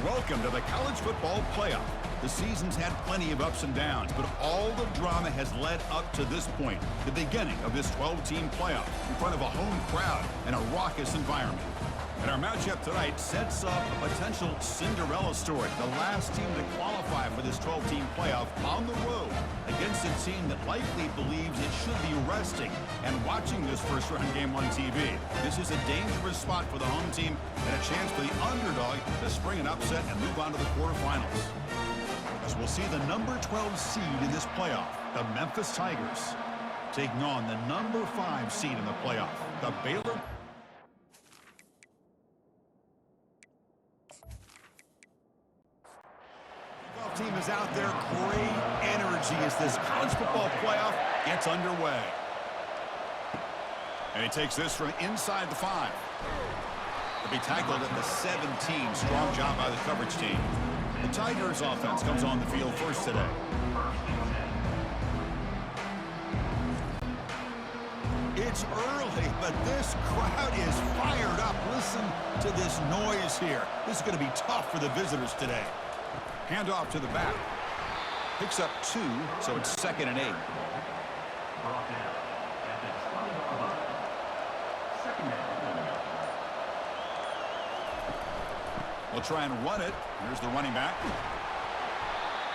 Welcome to the college football playoff. The season's had plenty of ups and downs, but all the drama has led up to this point, the beginning of this 12-team playoff in front of a home crowd and a raucous environment. And our matchup tonight sets up a potential Cinderella story, the last team to qualify for this 12-team playoff on the road against a team that likely believes it should be resting and watching this first-round game on TV. This is a dangerous spot for the home team and a chance for the underdog to spring an upset and move on to the quarterfinals. As we'll see the number 12 seed in this playoff, the Memphis Tigers, taking on the number 5 seed in the playoff, the Baylor. Team is out there. Great energy as this college football playoff gets underway. And he takes this from inside the 5. To be tackled at the 17. Strong job by the coverage team. The Tigers offense comes on the field first today. It's early, but this crowd is fired up. Listen to this noise here. This is going to be tough for the visitors today. Handoff to the back. Picks up 2, so it's 2nd and 8. We'll try and run it. Here's the running back.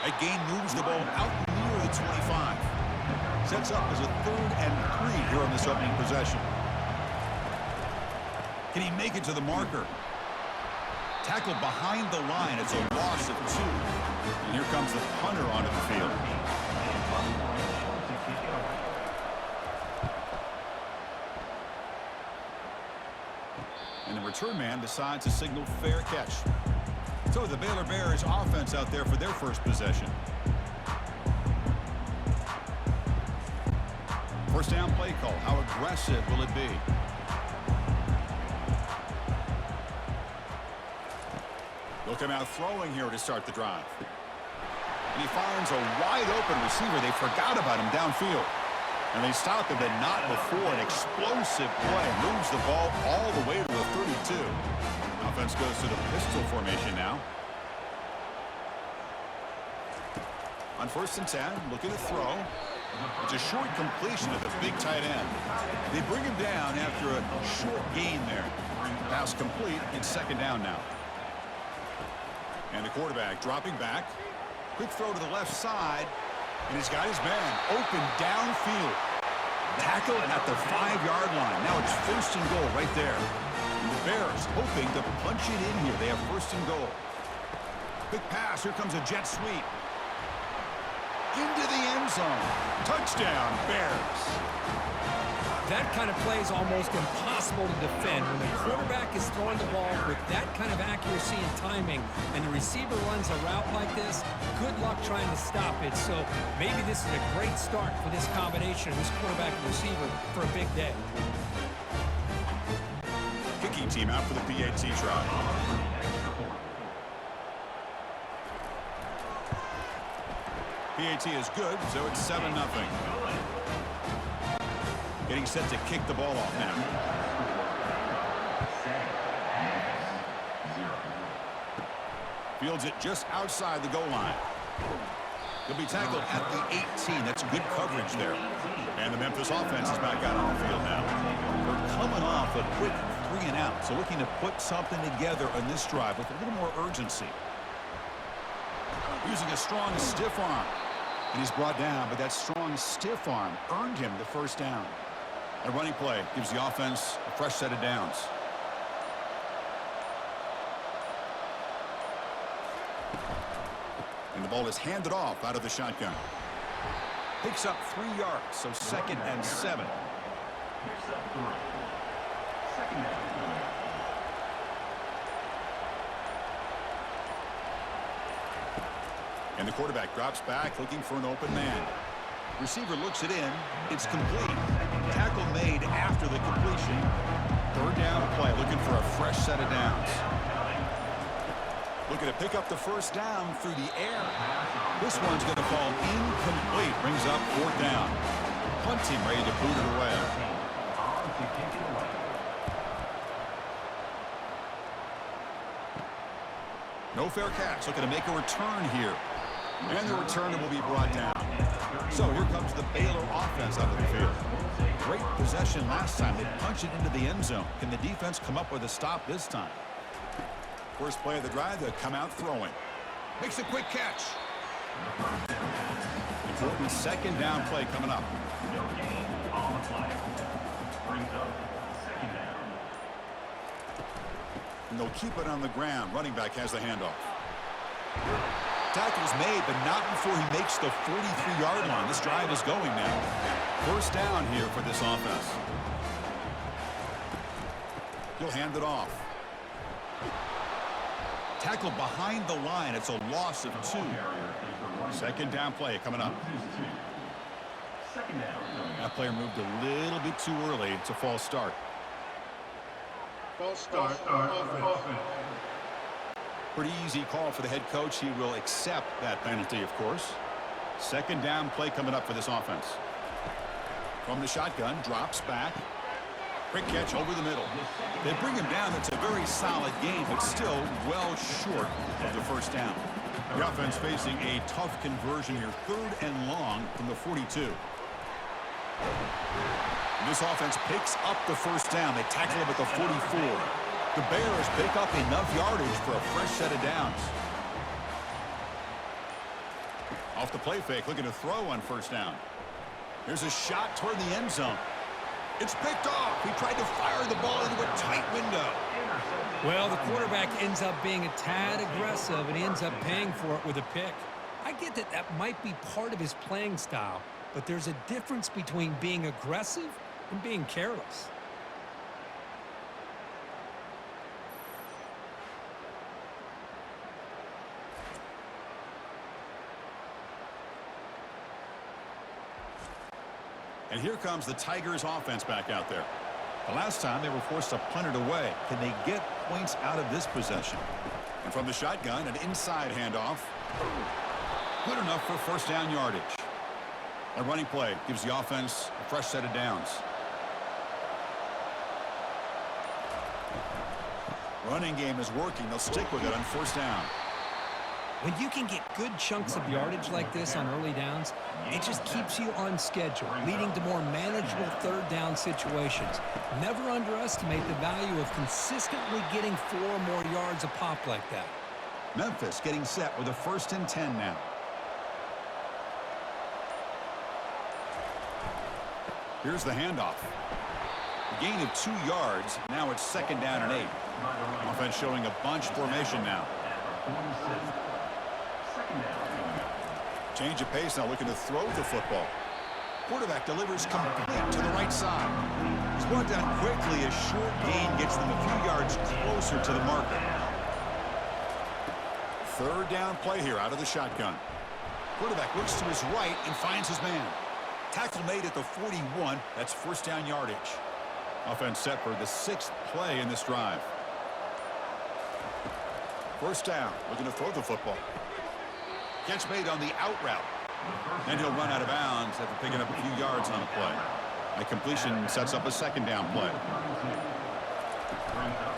Again, moves the ball out near the 25. Sets up as a 3rd and 3 here on this opening possession. Can he make it to the marker? Tackled behind the line. It's a loss of 2. And here comes the punter onto the field. And the return man decides to signal fair catch. So the Baylor Bears offense out there for their first possession. First down play call. How aggressive will it be? He'll come out throwing here to start the drive. And he finds a wide-open receiver. They forgot about him downfield. And they stop him, but not before. An explosive play. Moves the ball all the way to the 32. Offense goes to the pistol formation now. On 1st and 10, looking to throw. It's a short completion of the big tight end. They bring him down after a short gain there. Pass complete. It's 2nd down now. And the quarterback dropping back. Quick throw to the left side. And he's got his man open downfield. Tackle at the 5-yard line. Now it's 1st and goal right there. And the Bears hoping to punch it in here. They have 1st and goal. Quick pass. Here comes a jet sweep. Into the end zone. Touchdown, Bears. That kind of play is almost impossible to defend when the quarterback is throwing the ball with that kind of accuracy and timing, and the receiver runs a route like this. Good luck trying to stop it. So maybe this is a great start for this combination of this quarterback and receiver for a big day. Kicking team out for the PAT try. PAT is good, so it's 7-0. Getting set to kick the ball off now. Fields it just outside the goal line. He'll be tackled at the 18. That's good coverage there. And the Memphis offense is back out on the field now. They're coming off a quick 3 and out, so looking to put something together on this drive with a little more urgency. Using a strong, stiff arm. And he's brought down, but that strong, stiff arm earned him the 1st down. A running play gives the offense a fresh set of downs. And the ball is handed off out of the shotgun. Picks up 3 yards, so 2nd and 7. And the quarterback drops back, looking for an open man. Receiver looks it in. It's complete. Tackle made after the completion. 3rd down play, looking for a fresh set of downs. Looking to pick up the 1st down through the air. This one's going to fall incomplete. Brings up 4th down. Punt team ready to boot it away. No fair catch. Looking to make a return here. And the returner will be brought down. So here comes the Baylor offense out of the field. Great possession last time. They punch it into the end zone. Can the defense come up with a stop this time? First play of the drive, they'll come out throwing. Makes a quick catch. Important second down play coming up. And they'll keep it on the ground. Running back has the handoff. Tackle's made, but not before he makes the 43-yard line. This drive is going now. First down here for this offense. He'll hand it off. Tackle behind the line. It's a loss of 2. Second down play coming up. That player moved a little bit too early. It's a false start. False start. Pretty easy call for the head coach. He will accept that penalty, of course. Second down play coming up for this offense. From the shotgun, drops back. Quick catch over the middle. They bring him down. It's a very solid game, but still well short of the first down. The offense facing a tough conversion here. 3rd and long from the 42. And this offense picks up the first down. They tackle him at the 44. The Bears pick up enough yardage for a fresh set of downs. Off the play fake, looking to throw on first down. Here's a shot toward the end zone. It's picked off. He tried to fire the ball into a tight window. Well, the quarterback ends up being a tad aggressive and ends up paying for it with a pick. I get that that might be part of his playing style, but there's a difference between being aggressive and being careless. And here comes the Tigers offense back out there. The last time they were forced to punt it away. Can they get points out of this possession? And from the shotgun, an inside handoff. Good enough for first down yardage. A running play gives the offense a fresh set of downs. Running game is working. They'll stick with it on first down. When you can get good chunks of yardage like this on early downs, it just keeps you on schedule, leading to more manageable third down situations. Never underestimate the value of consistently getting 4 or more yards a pop like that. Memphis getting set with a 1st and 10 now. Here's the handoff. A gain of 2 yards. Now it's 2nd down and 8. Offense showing a bunch formation now. Change of pace now, looking to throw the football. Quarterback delivers complete to the right side. He's brought down quickly. A short gain gets them a few yards closer to the marker. 3rd down play here out of the shotgun. Quarterback looks to his right and finds his man. Tackle made at the 41. That's first down yardage. Offense set for the 6th play in this drive. First down, looking to throw the football. Catch made on the out route. And he'll run out of bounds after picking up a few yards on the play. A completion sets up a 2nd down play.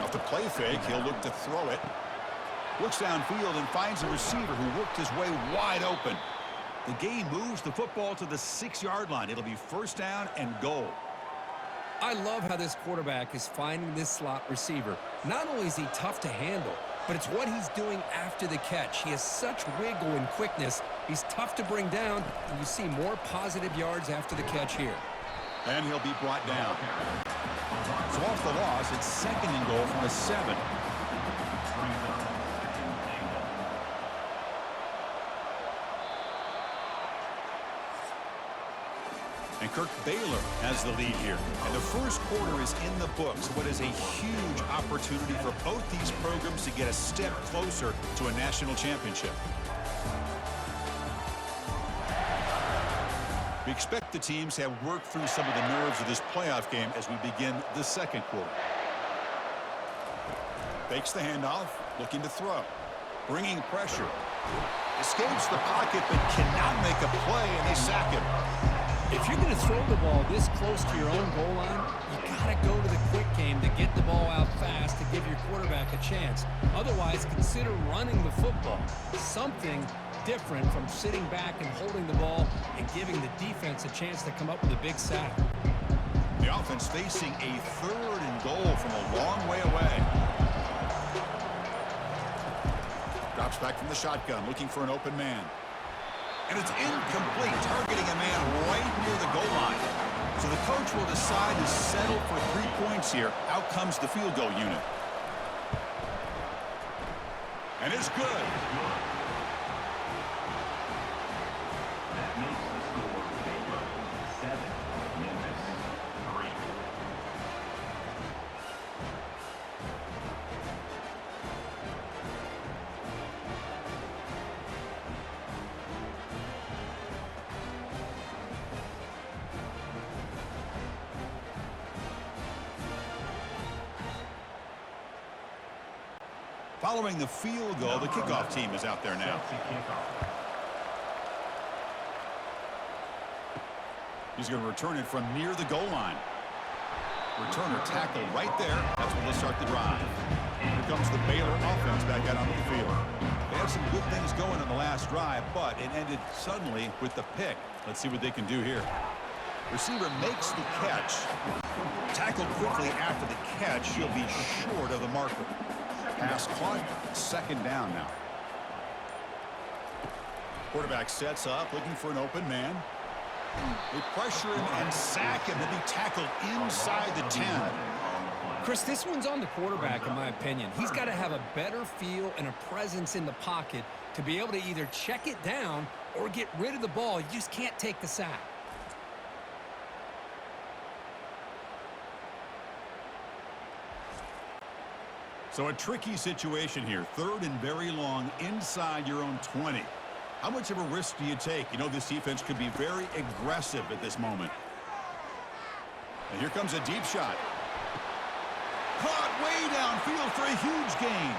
Off the play fake, he'll look to throw it. Looks downfield and finds a receiver who worked his way wide open. The game moves the football to the 6-yard line. It'll be first down and goal. I love how this quarterback is finding this slot receiver. Not only is he tough to handle, but it's what he's doing after the catch. He has such wiggle and quickness. He's tough to bring down, and you see more positive yards after the catch here. And he'll be brought down. So off the loss, it's 2nd and goal from the 7. And Kirk Baylor has the lead here. And the first quarter is in the books. What is a huge opportunity for both these programs to get a step closer to a national championship. We expect the teams to have worked through some of the nerves of this playoff game as we begin the 2nd quarter. Fakes the handoff, looking to throw. Bringing pressure. Escapes the pocket but cannot make a play, and they sack him. If you're going to throw the ball this close to your own goal line, you got to go to the quick game to get the ball out fast to give your quarterback a chance. Otherwise, consider running the football. Something different from sitting back and holding the ball and giving the defense a chance to come up with a big sack. The offense facing a 3rd and goal from a long way away. Drops back from the shotgun, looking for an open man. And it's incomplete, targeting a man right near the goal line. So the coach will decide to settle for 3 points here. Out comes the field goal unit. And it's good. That makes the score Baylor 7, Memphis 3. Following the field goal, the kickoff team is out there now. He's going to return it from near the goal line. Returner tackle right there. That's where they'll start the drive. Here comes the Baylor offense back out onto the field. They had some good things going on the last drive, but it ended suddenly with the pick. Let's see what they can do here. Receiver makes the catch. Tackled quickly after the catch. He'll be short of the marker. Pass caught. 2nd down now. Quarterback sets up, looking for an open man. They pressure him and sack him to be tackled inside the 10. Chris, this one's on the quarterback, in my opinion. He's got to have a better feel and a presence in the pocket to be able to either check it down or get rid of the ball. You just can't take the sack. So a tricky situation here. 3rd and very long inside your own 20. How much of a risk do you take? You know this defense could be very aggressive at this moment. And here comes a deep shot. Caught way downfield for a huge gain.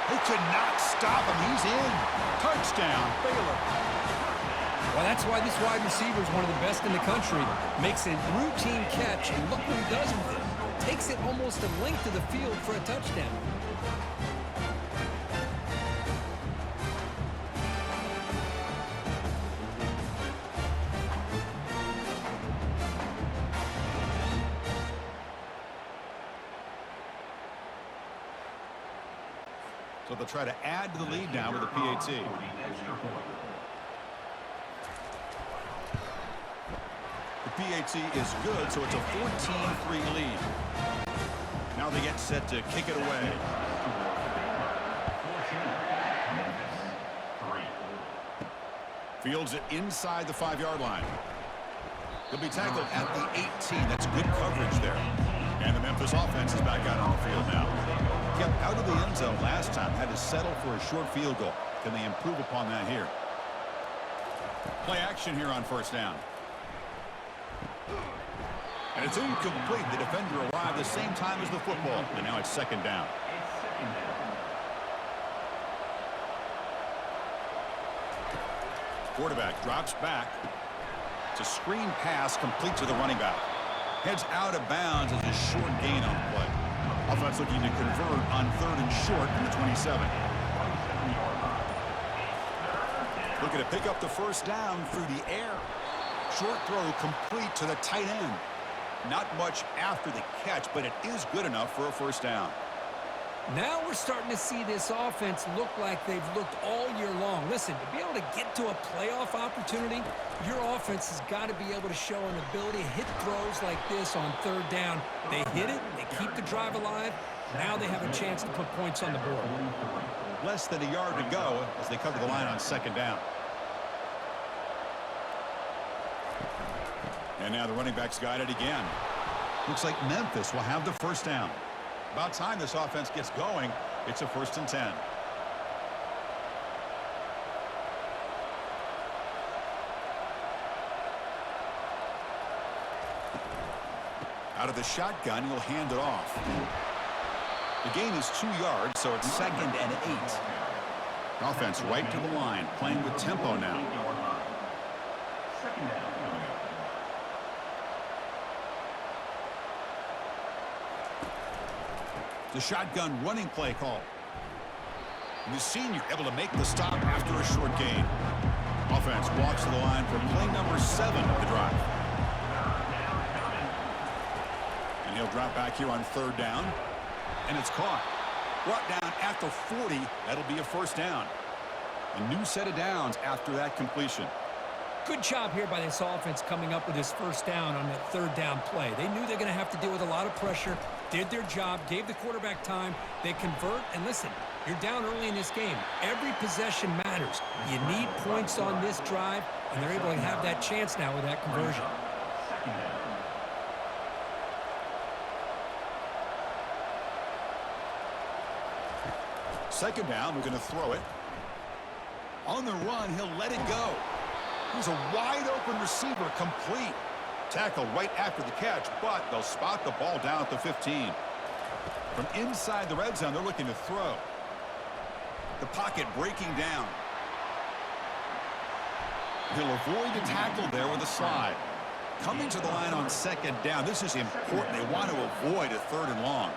They could not stop him. He's in. Touchdown, Baylor. Well, that's why this wide receiver is one of the best in the country. Makes a routine catch, and look what he does with it. Takes it almost a length of the field for a touchdown. So they'll try to add to the lead now with a PAT. The PAT is good, so it's a 14-3 lead. Now they get set to kick it away. Fields it inside the 5-yard line. He'll be tackled at the 18. That's good coverage there. And the Memphis offense is back out on the field now. Kept out of the end zone last time. Had to settle for a short field goal. Can they improve upon that here? Play action here on 1st down. And it's incomplete. The defender arrived the same time as the football. And now it's 2nd down. Quarterback drops back. It's a screen pass complete to the running back. Heads out of bounds as a short gain on the play. Offense looking to convert on 3rd and short from the 27. Looking to pick up the 1st down through the air. Short throw complete to the tight end. Not much after the catch, but it is good enough for a 1st down. Now we're starting to see this offense look like they've looked all year long. Listen, to be able to get to a playoff opportunity, your offense has got to be able to show an ability to hit throws like this on 3rd down. They hit it, they keep the drive alive. Now they have a chance to put points on the board. Less than a yard to go as they cover the line on 2nd down. And now the running back's got it again. Looks like Memphis will have the 1st down. About time this offense gets going. It's a 1st and 10. Out of the shotgun, he'll hand it off. The gain is 2 yards, so it's 2nd and 8. Offense right to the line, playing with tempo now. 2nd down. The shotgun running play call. And the senior able to make the stop after a short gain. Offense walks to the line for play number 7 of the drive. And he'll drop back here on 3rd down. And it's caught. Brought down at the 40. That'll be a first down. A new set of downs after that completion. Good job here by this offense coming up with this first down on that 3rd down play. They knew they're going to have to deal with a lot of pressure, did their job, gave the quarterback time. They convert, and listen, you're down early in this game. Every possession matters. You need points on this drive, and they're able to have that chance now with that conversion. Second down, we're going to throw it. On the run, he'll let it go. He's a wide-open receiver, complete. Tackle right after the catch, but they'll spot the ball down at the 15. From inside the red zone, they're looking to throw. The pocket breaking down. He'll avoid the tackle there with a slide. Coming to the line on 2nd down. This is important. They want to avoid a 3rd and long.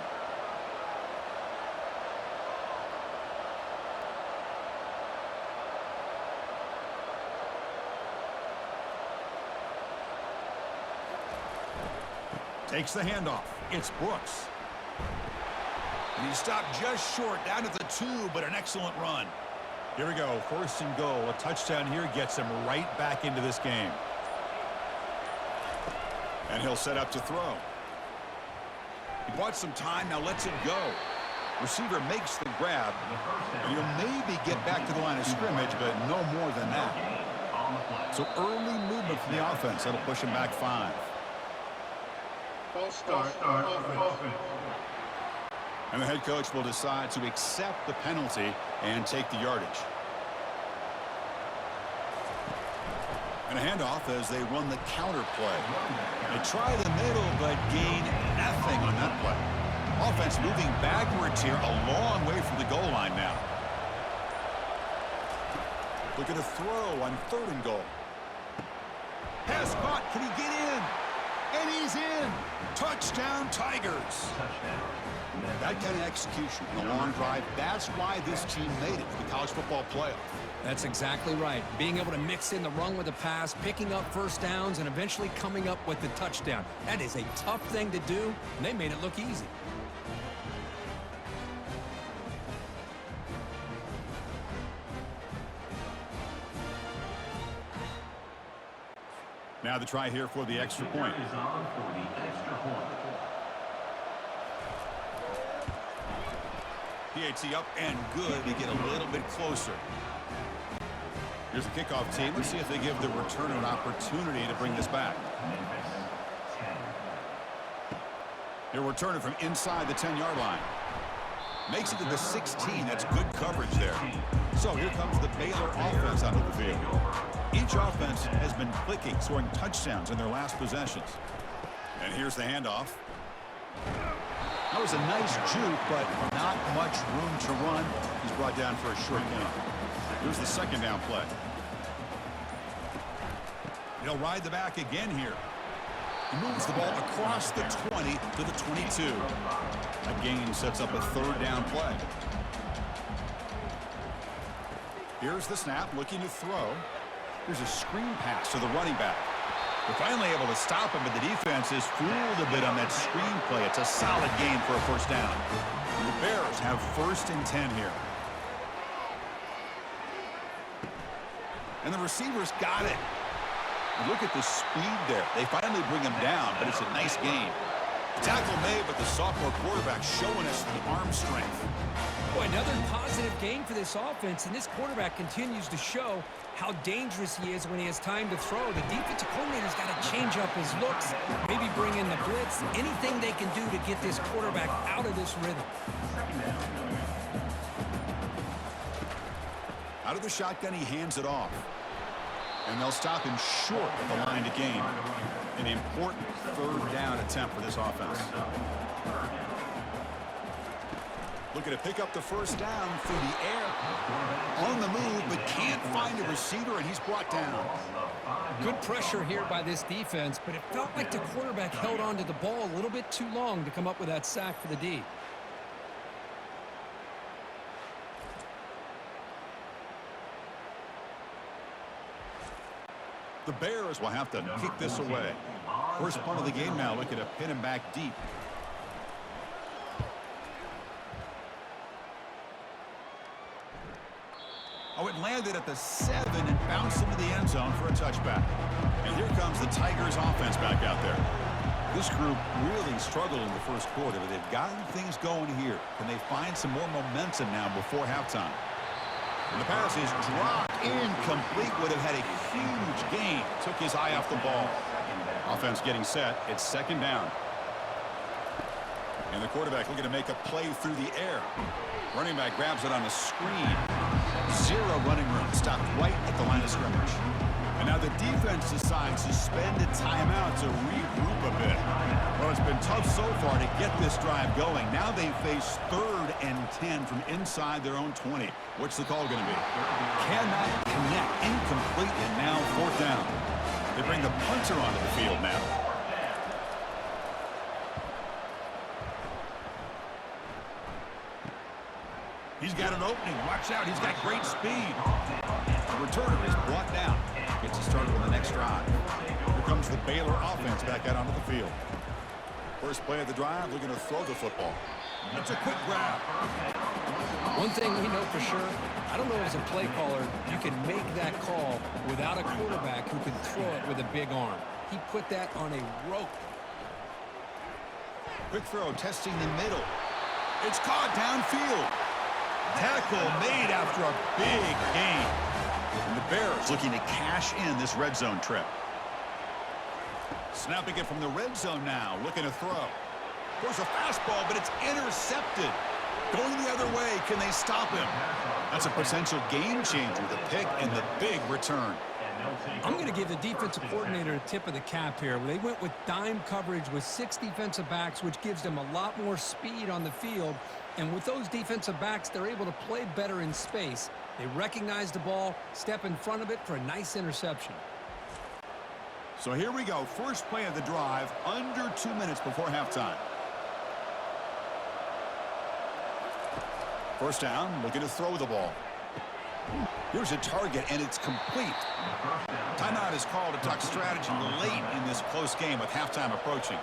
Takes the handoff. It's Brooks. And he stopped just short, down at the 2, but an excellent run. Here we go, 1st and goal. A touchdown here gets him right back into this game. And he'll set up to throw. He bought some time, now lets it go. Receiver makes the grab. And he'll maybe get back to the line of scrimmage, but no more than that. So early movement from the offense. That'll push him back 5. False start. And the head coach will decide to accept the penalty and take the yardage. And a handoff as they run the counter play. They try the middle, but gain nothing on that play. Offense moving backwards here, a long way from the goal line now. Look at a throw on 3rd and goal. Pass caught. Can he get in? And he's in. Touchdown, Tigers. That kind of execution in a long drive, that's why this team made it to the college football playoff. That's exactly right. Being able to mix in the run with the pass, picking up first downs, and eventually coming up with the touchdown. That is a tough thing to do, and they made it look easy. Now the try here for the extra point. PAT up and good to get a little bit closer. Here's the kickoff team. Let's see if they give the returner an opportunity to bring this back. He'll return it from inside the 10-yard line. Makes it to the 16. That's good coverage there. So here comes the Baylor offense out of the field. Each offense has been clicking, scoring touchdowns in their last possessions. And here's the handoff. That was a nice juke, but not much room to run. He's brought down for a short gain. Here's the 2nd down play. He'll ride the back again here. He moves the ball across the 20 to the 22. That gain sets up a 3rd down play. Here's the snap, looking to throw. Here's a screen pass to the running back. They're finally able to stop him, but the defense is fooled a bit on that screen play. It's a solid gain for a first down. And the Bears have 1st and 10 here. And the receivers got it. And look at the speed there. They finally bring him down, but it's a nice gain. The tackle made, but the sophomore quarterback showing us the arm strength. Boy, another positive gain for this offense, and this quarterback continues to show how dangerous he is when he has time to throw. The defensive coordinator's got to change up his looks, maybe bring in the blitz, anything they can do to get this quarterback out of this rhythm. Out of the shotgun, he hands it off. And they'll stop him short of the line to gain. An important 3rd down attempt for this offense. Looking to pick up the first down through the air. On the move, but can't find a receiver, and he's brought down. Good pressure here by this defense, but it felt like the quarterback held on to the ball a little bit too long to come up with that sack for the D. The Bears will have to kick this away. First punt of the game now, looking to pin him back deep. Oh, it landed at the 7 and bounced into the end zone for a touchback. And here comes the Tigers offense back out there. This group really struggled in the first quarter, but they've gotten things going here. Can they find some more momentum now before halftime? And the pass is dropped incomplete. Would have had a huge gain. Took his eye off the ball. Offense getting set. It's second down. And the quarterback looking to make a play through the air. Running back grabs it on the screen. Zero running room. Stopped right at the line of scrimmage. And now the defense decides to spend a timeout to regroup a bit. Well, it's been tough so far to get this drive going. Now they face 3rd and 10 from inside their own 20. What's the call going to be? Cannot connect. Incomplete, and now 4th down. They bring the punter onto the field now. He's got an opening. Watch out. He's got great speed. The returner is brought down. Gets us started on the next drive. Here comes the Baylor offense back out onto the field. First play of the drive, looking to throw the football. It's a quick grab. One thing we know for sure, I don't know as a play caller, you can make that call without a quarterback who can throw it with a big arm. He put that on a rope. Quick throw, testing the middle. It's caught downfield. Tackle made after a big gain. And the Bears looking to cash in this red zone trip. Snapping it from the red zone now, looking to throw. There's a fastball, but it's intercepted. Going the other way, can they stop him? That's a potential game changer, the pick and the big return. I'm going to give the defensive coordinator a tip of the cap here. They went with dime coverage with 6 defensive backs, which gives them a lot more speed on the field. And with those defensive backs, they're able to play better in space. They recognize the ball, step in front of it for a nice interception. So here we go. First play of the drive, under 2 minutes before halftime. First down, looking to throw the ball. Here's a target, and it's complete. Timeout is called to talk strategy late in this close game with halftime approaching.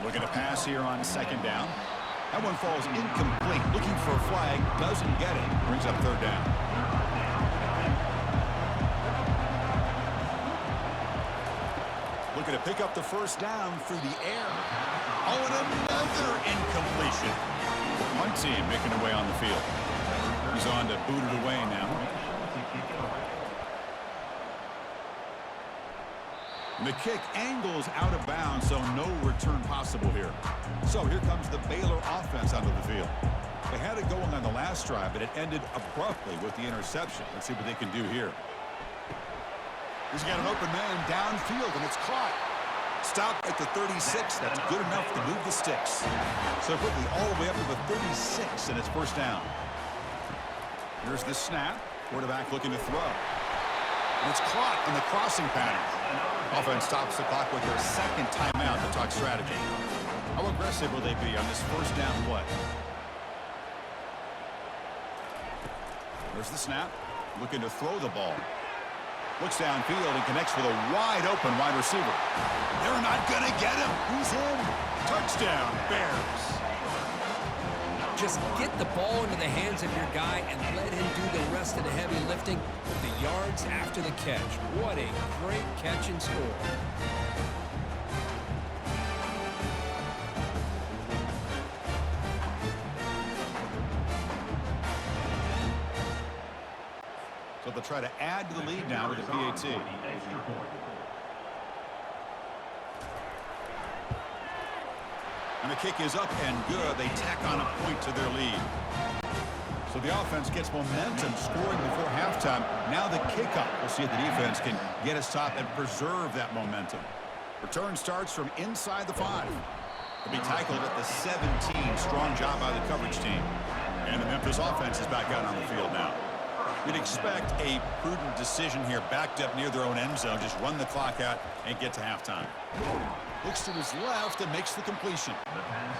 Looking to pass here on second down. That one falls incomplete. Looking for a flag, doesn't get it. Brings up 3rd down. Looking to pick up the first down through the air. Oh, and another incompletion. One team making their way on the field. He's on to boot it away now. And the kick angles out of bounds, so no return possible here. So here comes the Baylor offense onto the field. They had it going on the last drive, but it ended abruptly with the interception. Let's see what they can do here. He's got an open man downfield, and it's caught. Stopped at the 36. That's good enough to move the sticks. So quickly all the way up to the 36, and it's first down. Here's the snap. Quarterback looking to throw. And it's caught in the crossing pattern. Offense stops the clock with their second timeout to talk strategy. How aggressive will they be on this first down play? There's the snap. Looking to throw the ball. Looks downfield and connects with a wide-open wide receiver. They're not going to get him. He's in. Touchdown, Bears. Just get the ball into the hands of your guy and let him do the rest of the heavy lifting with the yards after the catch. What a great catch and score. So they'll try to add to the lead now with the PAT. And the kick is up and good. They tack on a point to their lead. So the offense gets momentum scoring before halftime. Now the kickoff. We'll see if the defense can get a stop and preserve that momentum. Return starts from inside the 5. They'll be tackled at the 17. Strong job by the coverage team. And the Memphis offense is back out on the field now. You'd expect a prudent decision here, backed up near their own end zone. Just run the clock out and get to halftime. Looks to his left and makes the completion.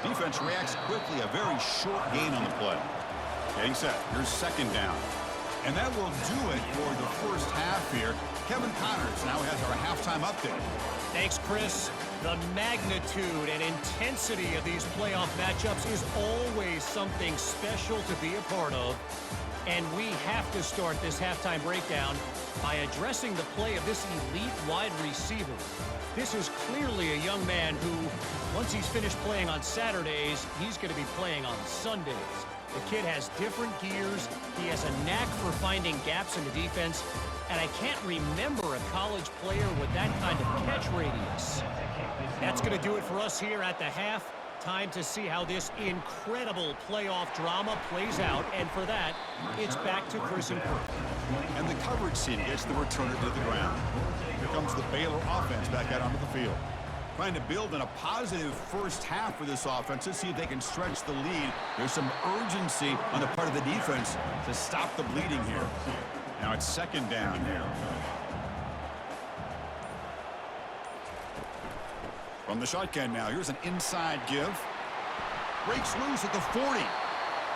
Defense reacts quickly. A very short gain on the play. Getting set. Here's second down. And that will do it for the first half here. Kevin Connors now has our halftime update. Thanks, Chris. The magnitude and intensity of these playoff matchups is always something special to be a part of. And we have to start this halftime breakdown by addressing the play of this elite wide receiver. This is clearly a young man who, once he's finished playing on Saturdays, he's going to be playing on Sundays. The kid has different gears. He has a knack for finding gaps in the defense. And I can't remember a college player with that kind of catch radius. That's going to do it for us here at the half. Time to see how this incredible playoff drama plays out. And for that, it's back to Chris and Kurt. And the coverage team gets the returner to the ground. Here comes the Baylor offense back out onto the field. Trying to build in a positive first half for this offense to see if they can stretch the lead. There's some urgency on the part of the defense to stop the bleeding here. Now it's second down here. From the shotgun now, here's an inside give. Breaks loose at the 40.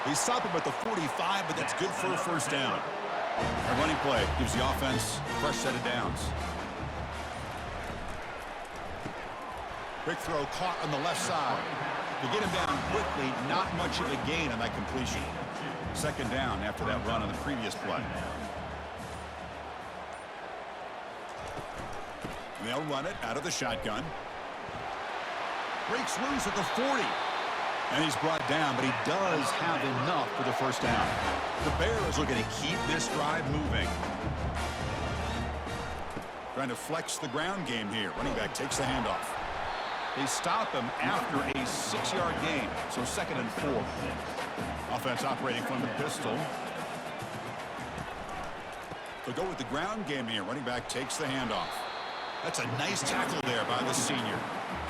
They stop him at the 45, but that's good for a first down. A running play gives the offense a fresh set of downs. Quick throw caught on the left side. To get him down quickly, not much of a gain on that completion. Second down after that run on the previous play. And they'll run it out of the shotgun. Breaks loose at the 40. And he's brought down, but he does have enough for the first down. The Bears looking to keep this drive moving. Trying to flex the ground game here. Running back takes the handoff. They stop him after a 6-yard gain, so second and 4. Offense operating from the pistol. They'll go with the ground game here. Running back takes the handoff. That's a nice tackle there by the senior.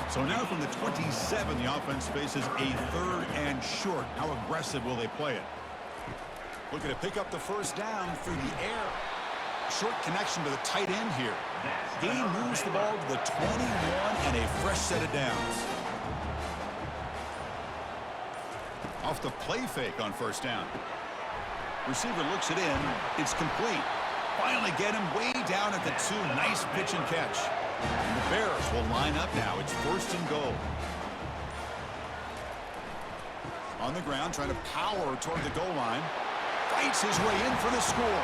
So now from the 27, the offense faces a 3rd and short. How aggressive will they play it? Looking to pick up the first down through the air. Short connection to the tight end here. Gain moves the ball to the 21 and a fresh set of downs. Off the play fake on first down. Receiver looks it in. It's complete. Finally get him way down at the 2. Nice pitch and catch. And the Bears will line up now. It's first and goal. On the ground, trying to power toward the goal line. Fights his way in for the score.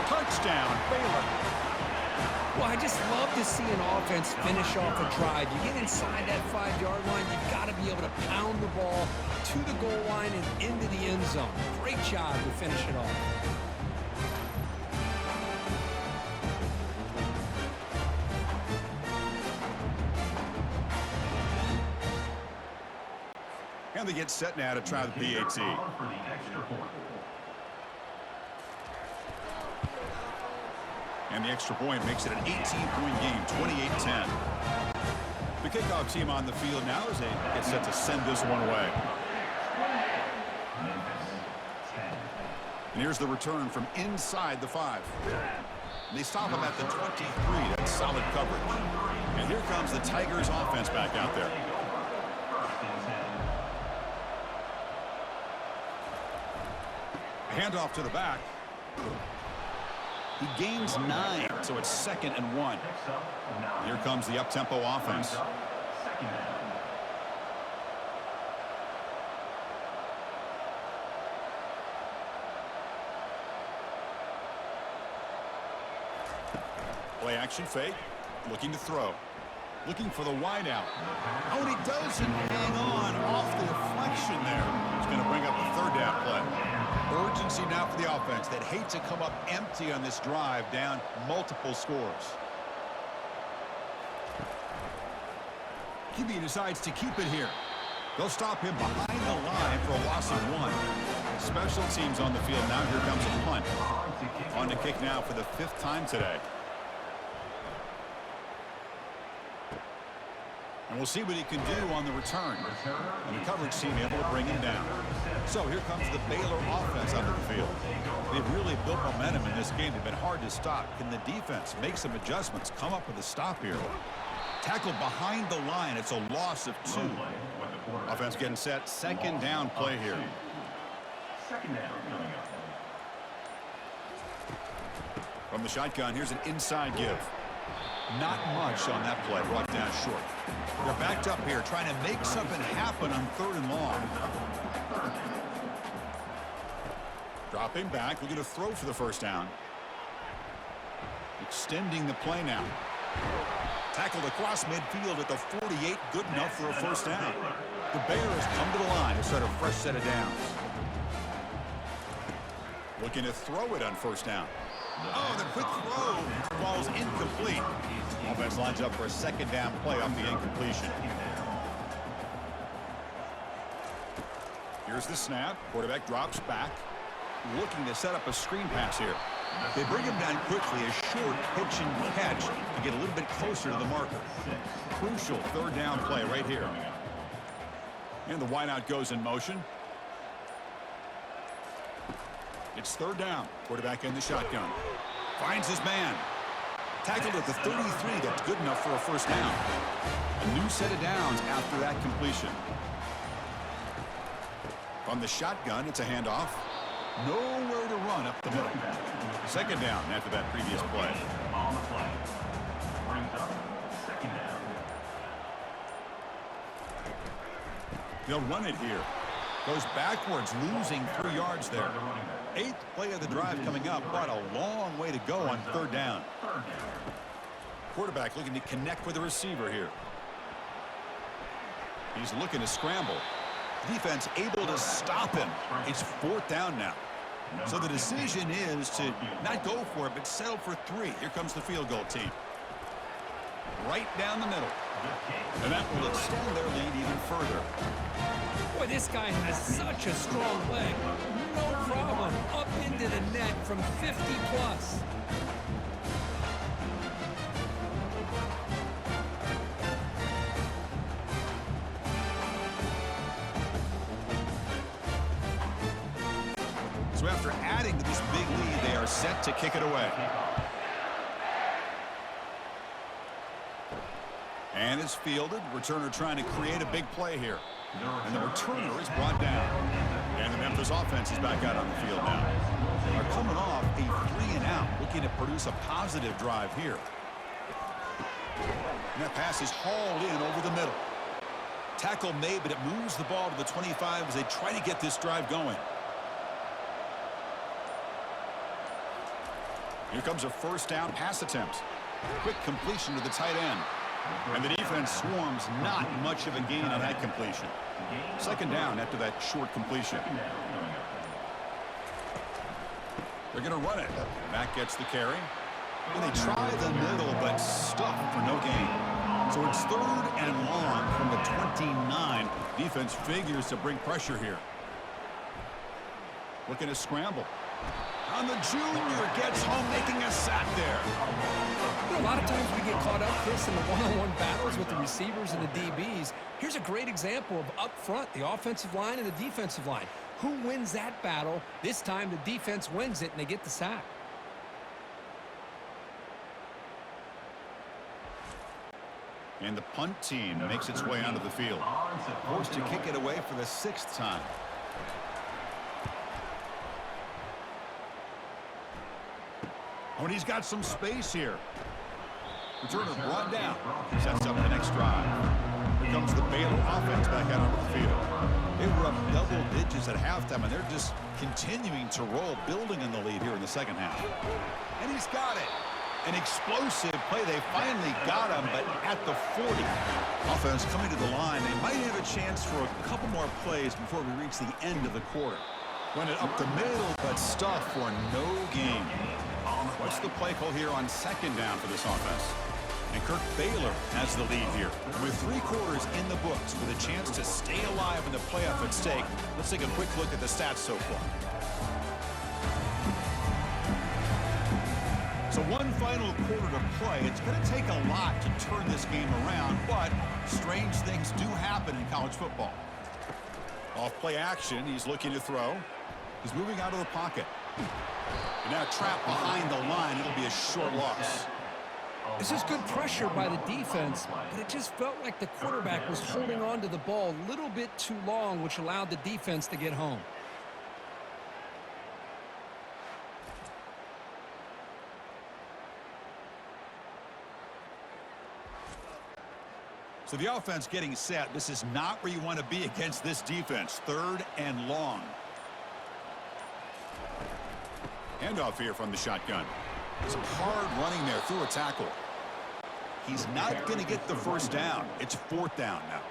Touchdown, Baylor. Well, I just love to see an offense finish off a drive. You get inside that 5-yard line, you've got to be able to pound the ball to the goal line and into the end zone. Great job to finish it off. And they get set now to try the PAT. And the extra point makes it an 18-point game, 28-10. The kickoff team on the field now as they get set to send this one away. And here's the return from inside the 5. And they stop him at the 23. That's solid coverage. And here comes the Tigers offense back out there. Handoff to the back. He gains 9, so it's second and 1. Here comes the up-tempo offense. Play action fake. Looking to throw. Looking for the wideout. Oh, and he doesn't hang on off the deflection there. It's going to bring up a 3rd down play. Urgency now for the offense that hate to come up empty on this drive, down multiple scores. QB decides to keep it here. They'll stop him behind the line for a loss of 1. Special teams on the field now. Here comes a punt. On the kick now for the 5th time today. And we'll see what he can do on the return. And the coverage team able to bring him down. So here comes the Baylor offense onto the field. They've really built momentum in this game. They've been hard to stop. Can the defense make some adjustments, come up with a stop here? Tackle behind the line. It's a loss of 2. Offense getting set. Second down play here. Second down coming up. From the shotgun, here's an inside give. Not much on that play, brought down short. They're backed up here, trying to make something happen on 3rd and long. Dropping back, looking to throw for the first down. Extending the play now. Tackled across midfield at the 48, good enough for a first down. The Bears come to the line to start a fresh set of downs. Looking to throw it on first down. Oh, the quick throw falls incomplete. Offense lines up for a 2nd down play off the incompletion. Here's the snap. Quarterback drops back. Looking to set up a screen pass here. They bring him down quickly, a short pitch and catch to get a little bit closer to the marker. Crucial 3rd down play right here. And the wideout goes in motion. It's 3rd down. Quarterback in the shotgun. Finds his man. Tackled at the 33. That's good enough for a first down. A new set of downs after that completion. From the shotgun, it's a handoff. Nowhere to run up the middle. 2nd down after that previous play. On the play. Brings up 2nd down. They'll run it here. Goes backwards, losing 3 yards there. 8th play of the drive coming up, but a long way to go on 3rd down. Quarterback looking to connect with the receiver here. He's looking to scramble. Defense able to stop him. It's 4th down now. So the decision is to not go for it, but settle for 3. Here comes the field goal team. Right down the middle. And that will extend their lead even further. Boy, this guy has such a strong leg. No problem. Up into the net from 50 plus. So after adding to this big lead, they are set to kick it away. And it's fielded. Returner trying to create a big play here. And the returner is brought down. And the Memphis offense is back out on the field now. They're coming off a 3-and-out, looking to produce a positive drive here. And that pass is hauled in over the middle. Tackle made, but it moves the ball to the 25 as they try to get this drive going. Here comes a first down pass attempt. Quick completion to the tight end. And the defense swarms, not much of a gain on that completion. 2nd down after that short completion. They're going to run it. Mack gets the carry. And they try the middle, but stuffed for no gain. So it's 3rd and long from the 29. Defense figures to bring pressure here. Looking to scramble. And the junior gets home, making a sack there. You know, a lot of times we get caught up, Chris, in the one-on-one battles with the receivers and the DBs. Here's a great example of up front, the offensive line and the defensive line. Who wins that battle? This time the defense wins it, and they get the sack. And the punt team makes its way onto the field. Forced to kick it away for the 6th time. Oh, and he's got some space here. Returner brought down. Sets up the next drive. Here comes the Baylor offense back out onto the field. They were up double digits at halftime, and they're just continuing to roll, building in the lead here in the 2nd half. And he's got it. An explosive play. They finally got him, but at the 40. Offense coming to the line. They might have a chance for a couple more plays before we reach the end of the quarter. Run it up the middle, but stuff for no gain. What's the play call here on 2nd down for this offense? And Kirk Baylor has the lead here. With 3 quarters in the books, with a chance to stay alive in the playoff at stake, let's take a quick look at the stats so far. So one final quarter to play. It's going to take a lot to turn this game around, but strange things do happen in college football. Off play action, he's looking to throw. He's moving out of the pocket. And now trapped behind the line. It'll be a short loss. This is good pressure by the defense, but it just felt like the quarterback was holding on to the ball a little bit too long, which allowed the defense to get home. So the offense getting set. This is not where you want to be against this defense. 3rd and long. Handoff here from the shotgun. Some hard running there through a tackle. He's not going to get the first down. It's 4th down now.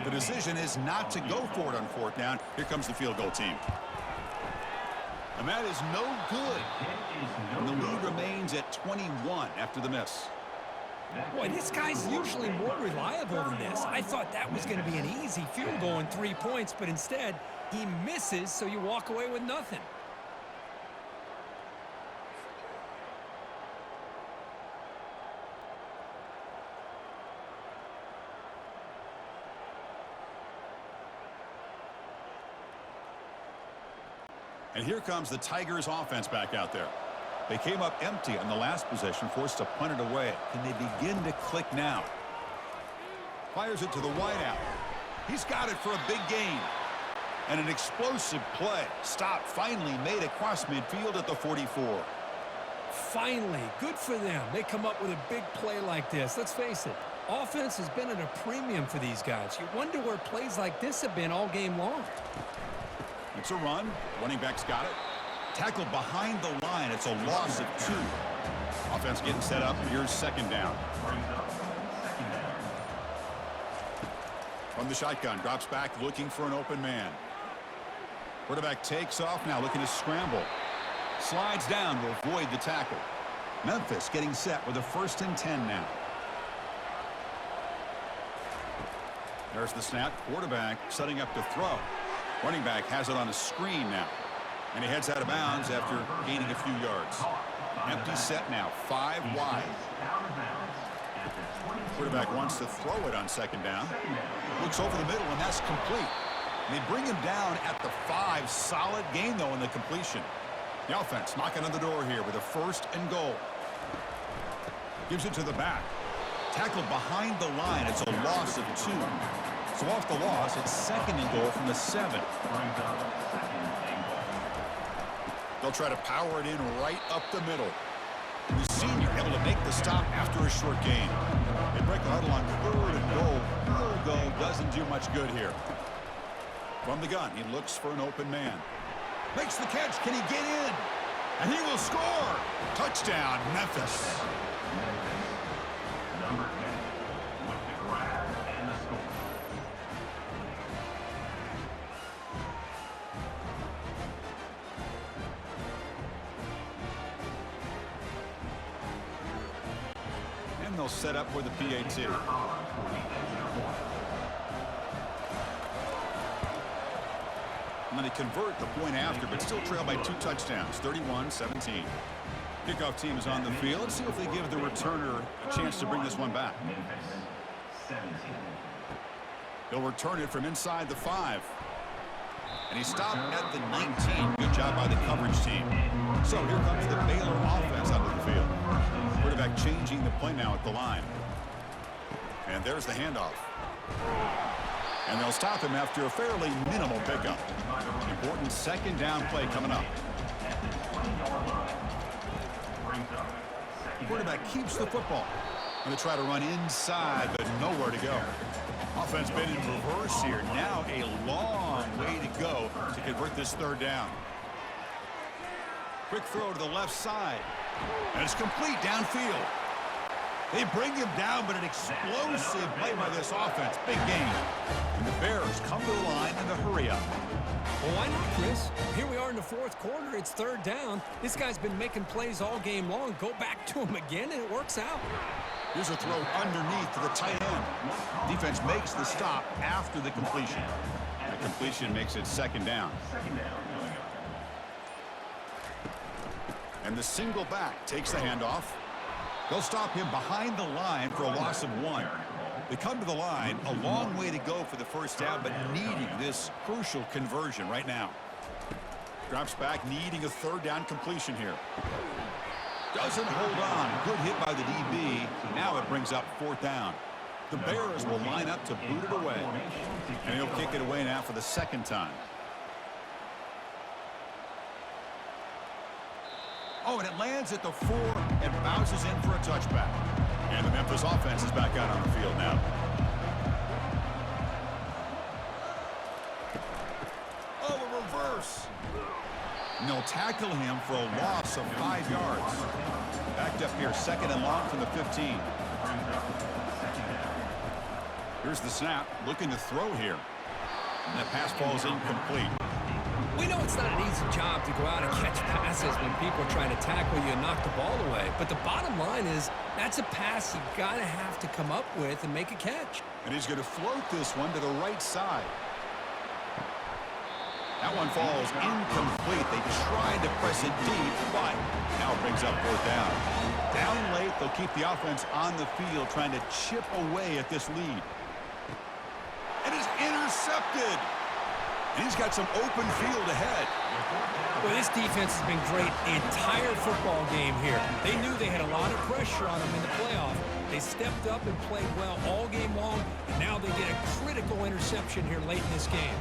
The decision is not to go for it on 4th down. Here comes the field goal team. And that is no good. And the lead remains at 21 after the miss. Boy, this guy's usually more reliable than this. I thought that was going to be an easy field goal and 3 points, but instead he misses, so you walk away with nothing. And here comes the Tigers offense back out there. They came up empty on the last possession, forced to punt it away. Can they begin to click now? Fires it to the wideout. He's got it for a big gain. And an explosive play. Stop finally made across midfield at the 44. Finally, good for them. They come up with a big play like this. Let's face it, offense has been at a premium for these guys. You wonder where plays like this have been all game long. It's a run. Running back's got it. Tackled behind the line. It's a loss of 2. Offense getting set up. Here's 2nd down. From the shotgun. Drops back looking for an open man. Quarterback takes off now looking to scramble. Slides down to avoid the tackle. Memphis getting set with a 1st and 10 now. There's the snap. Quarterback setting up to throw. Running back has it on a screen now. And he heads out of bounds after gaining a few yards. Empty set now, 5 wide. Quarterback wants to throw it on 2nd down. Looks over the middle, and that's complete. And they bring him down at the 5. Solid gain, though, in the completion. The offense knocking on the door here with a 1st and goal. Gives it to the back. Tackled behind the line. It's a loss of 2. So off the loss, it's 2nd and goal from the 7. They'll try to power it in right up the middle. The senior able to make the stop after a short gain. They break the huddle on 3rd and goal. Field goal doesn't do much good here. From the gun, he looks for an open man. Makes the catch. Can he get in? And he will score. Touchdown, Memphis. Number 10 with the grab and the score. And they'll set up for the PAT. And then they convert the point after, but still trail by 2 touchdowns, 31-17. Kickoff team is on the field. Let's see if they give the returner a chance to bring this one back. They'll return it from inside the 5. And he stopped at the 19. Good job by the coverage team. So here comes the Baylor offense onto the field. Quarterback changing the play now at the line. And there's the handoff. And they'll stop him after a fairly minimal pickup. Important 2nd down play coming up. Quarterback keeps the football. Going to try to run inside, but nowhere to go. Offense been in reverse here. Now a long way to go to convert this 3rd down. Quick throw to the left side. And it's complete downfield. They bring him down, but an explosive play by this offense. Big game. And the Bears come to the line in the hurry-up. Well, why not, Chris? Here we are in the 4th quarter. It's 3rd down. This guy's been making plays all game long. Go back to him again, and it works out. Here's a throw underneath to the tight end. Defense makes the stop after the completion. The completion makes it 2nd down. And the single back takes the handoff. They'll stop him behind the line for a loss of 1. They come to the line, a long way to go for the 1st down, but needing this crucial conversion right now. Drops back, needing a 3rd down completion here. Doesn't hold on. Good hit by the DB. Now it brings up 4th down. The Bears will line up to boot it away. And he'll kick it away now for the 2nd time. Oh, and it lands at the 4 and bounces in for a touchback. And the Memphis offense is back out on the field now. course. And they'll tackle him for a loss of 5 yards. Backed up here, 2nd and long from the 15. Here's the snap, looking to throw here. And the pass falls incomplete. We know it's not an easy job to go out and catch passes when people are trying to tackle you and knock the ball away. But the bottom line is that's a pass you got to have to come up with and make a catch. And he's going to float this one to the right side. That one falls incomplete. They tried to press it deep, but now it brings up 4th down. Down late, they'll keep the offense on the field trying to chip away at this lead. And it's intercepted. And he's got some open field ahead. Well, this defense has been great the entire football game here. They knew they had a lot of pressure on them in the playoff. They stepped up and played well all game long, and now they get a critical interception here late in this game.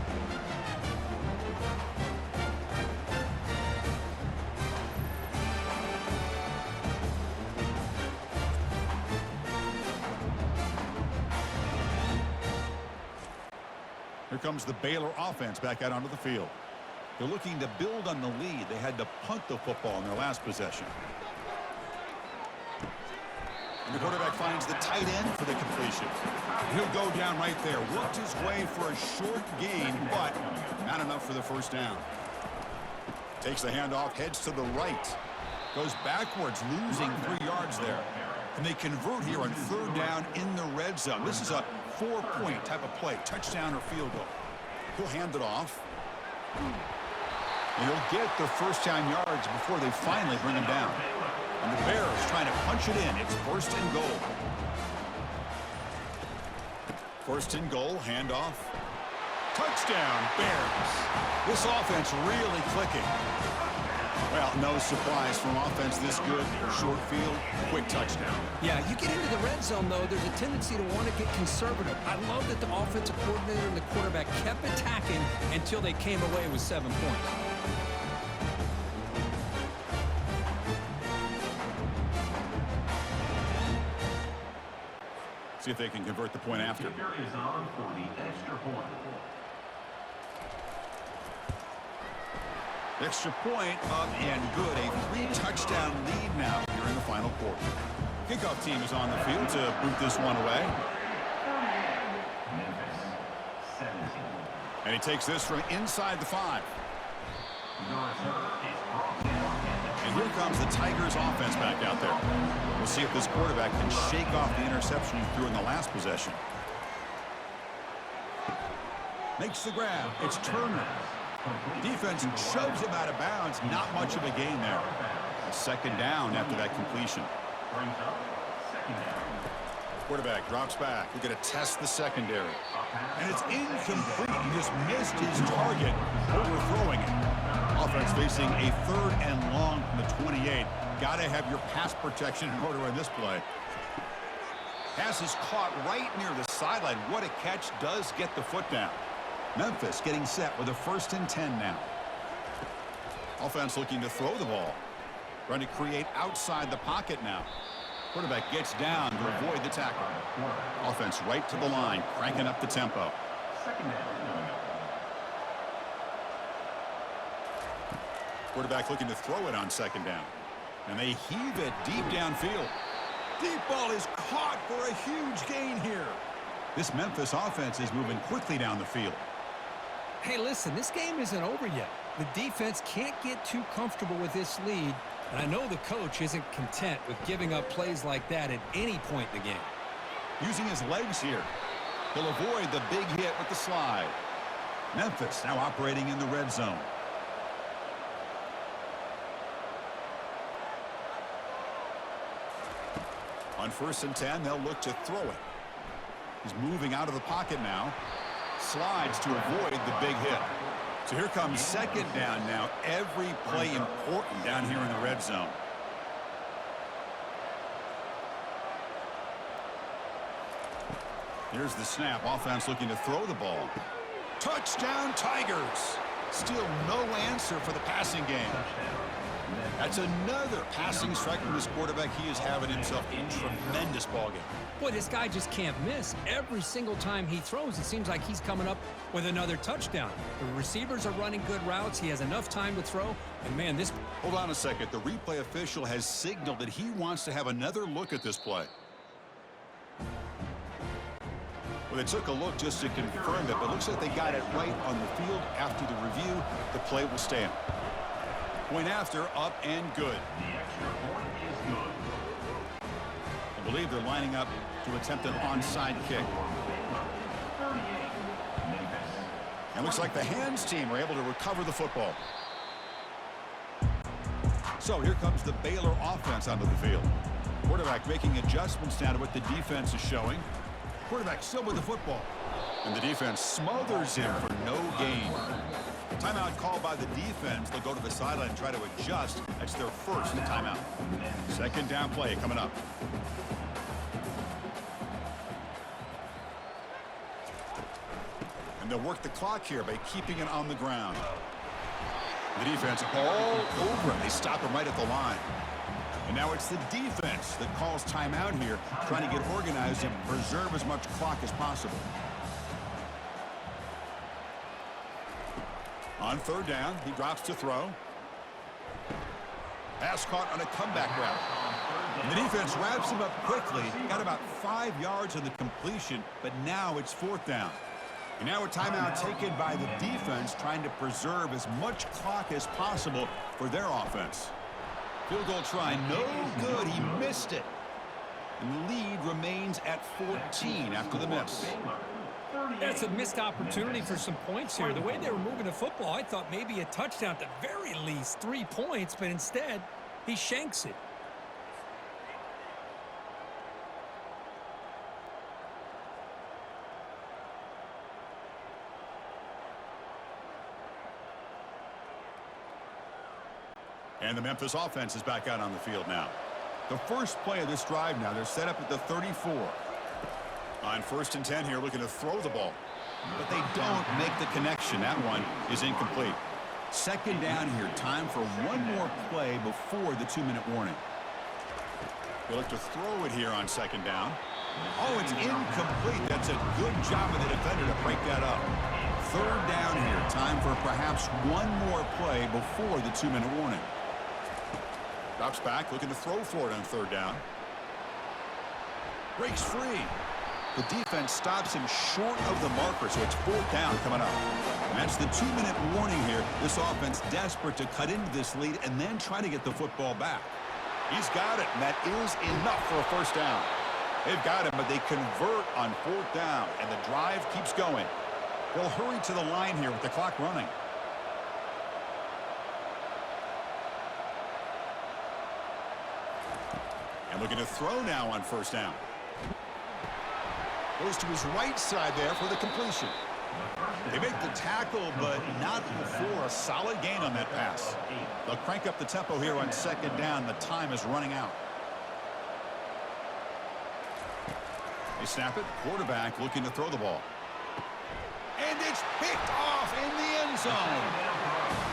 Here comes the Baylor offense back out onto the field. They're looking to build on the lead. They had to punt the football in their last possession. And the quarterback finds the tight end for the completion. He'll go down right there. Worked his way for a short gain, but not enough for the 1st down. Takes the handoff, heads to the right. Goes backwards, losing 3 yards there. And they convert here on 3rd down in the red zone. This is a 4-point type of play, touchdown or field goal. He'll hand it off. And he'll get the 1st down yards before they finally bring him down. And the Bears trying to punch it in. It's 1st and goal. 1st and goal, handoff. Touchdown, Bears. This offense really clicking. Well, no surprise from offense this good. Short field, quick touchdown. Yeah, you get into the red zone, though, there's a tendency to want to get conservative. I love that the offensive coordinator and the quarterback kept attacking until they came away with 7 points. See if they can convert the point after. Kicker is on for the extra point. Extra point up and good. A 3-touchdown lead now here in the final quarter. Kickoff team is on the field to boot this one away. Memphis, 17. And he takes this from inside the 5. And here comes the Tigers offense back out there. We'll see if this quarterback can shake off the interception he threw in the last possession. Makes the grab. It's Turner. Defense shoves him out of bounds. Not much of a gain there. A 2nd down after that completion. Brings up 2nd down. Quarterback drops back. We're going to test the secondary. And it's incomplete. He just missed his target, overthrowing it. Offense facing a 3rd and long from the 28. Got to have your pass protection in order in this play. Pass is caught right near the sideline. What a catch. Does get the foot down. Memphis getting set with a 1st and 10 now. Offense looking to throw the ball. Trying to create outside the pocket now. Quarterback gets down to avoid the tackle. Offense right to the line, cranking up the tempo. 2nd down. Quarterback looking to throw it on 2nd down. And they heave it deep downfield. Deep ball is caught for a huge gain here. This Memphis offense is moving quickly down the field. Hey, listen, this game isn't over yet. The defense can't get too comfortable with this lead, and I know the coach isn't content with giving up plays like that at any point in the game. Using his legs here. He'll avoid the big hit with the slide. Memphis now operating in the red zone. On 1st and 10, they'll look to throw it. He's moving out of the pocket now. Slides to avoid the big hit. So here comes 2nd down now. Every play important down here in the red zone. Here's the snap. Offense looking to throw the ball. Touchdown, Tigers. Still no answer for the passing game. That's another passing strike from this quarterback. He is having himself a tremendous ball game. Boy, this guy just can't miss. Every single time he throws, it seems like he's coming up with another touchdown. The receivers are running good routes. He has enough time to throw. And, man, this... Hold on a second. The replay official has signaled that he wants to have another look at this play. Well, they took a look just to confirm that, but it looks like they got it right on the field. After the review, the play will stand. Point after, up and good. The extra point is good. I believe they're lining up to attempt an onside kick. 38, Memphis. And looks like the hands team are able to recover the football. So here comes the Baylor offense onto the field. Quarterback making adjustments now to what the defense is showing. Quarterback still with the football. And the defense smothers him for no gain. Timeout called by the defense. They'll go to the sideline and try to adjust. That's their first timeout. Second down play coming up. And they'll work the clock here by keeping it on the ground. The defense all over him. They stop him right at the line. And now it's the defense that calls timeout here, trying to get organized and preserve as much clock as possible. On third down, he drops to throw. Pass caught on a comeback route. And the defense wraps him up quickly. Got about 5 yards on the completion, but now it's fourth down. And now a timeout taken by the defense, trying to preserve as much clock as possible for their offense. Field goal try, no good. He missed it. And the lead remains at 14 after the miss. That's a missed opportunity for some points here. The way they were moving the football, I thought maybe a touchdown at the very least, 3 points, but instead, he shanks it. And the Memphis offense is back out on the field now. The first play of this drive now, they're set up at the 34. On 1st and 10 here, looking to throw the ball. But they don't make the connection. That one is incomplete. Second down here, time for one more play before the 2-minute warning. They look to throw it here on second down. Oh, it's incomplete. That's a good job of the defender to break that up. Third down here, time for perhaps one more play before the 2-minute warning. Drops back, looking to throw for it on third down. Breaks free. The defense stops him short of the marker, so it's fourth down coming up. And that's the 2-minute warning here. This offense desperate to cut into this lead and then try to get the football back. He's got it, and that is enough for a first down. They've got him, but they convert on fourth down, and the drive keeps going. They'll hurry to the line here with the clock running. And looking to throw now on first down. Goes to his right side there for the completion. They make the tackle, but not before a solid gain on that pass. They'll crank up the tempo here on second down. The time is running out. They snap it. Quarterback looking to throw the ball. And it's picked off in the end zone.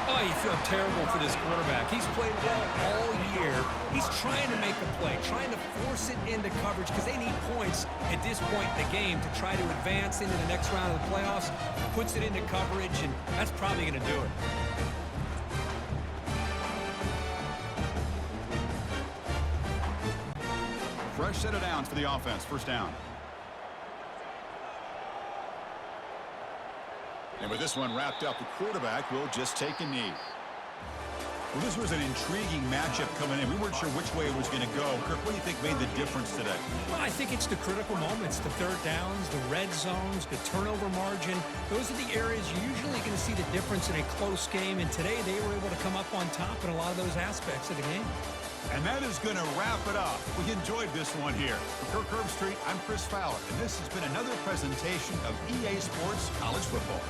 Oh, you feel terrible for this quarterback. He's played well all year. He's trying to make a play, trying to force it into coverage because they need points at this point in the game to try to advance into the next round of the playoffs. Puts it into coverage, and that's probably going to do it. Fresh set of downs for the offense. First down. And with this one wrapped up, the quarterback will just take a knee. Well, this was an intriguing matchup coming in. We weren't sure which way it was going to go. Kirk, what do you think made the difference today? Well, I think it's the critical moments, the third downs, the red zones, the turnover margin. Those are the areas you're usually going to see the difference in a close game. And today they were able to come up on top in a lot of those aspects of the game. And that is going to wrap it up. We enjoyed this one here. For Kirk Herbstreit, I'm Chris Fowler, and this has been another presentation of EA Sports College Football.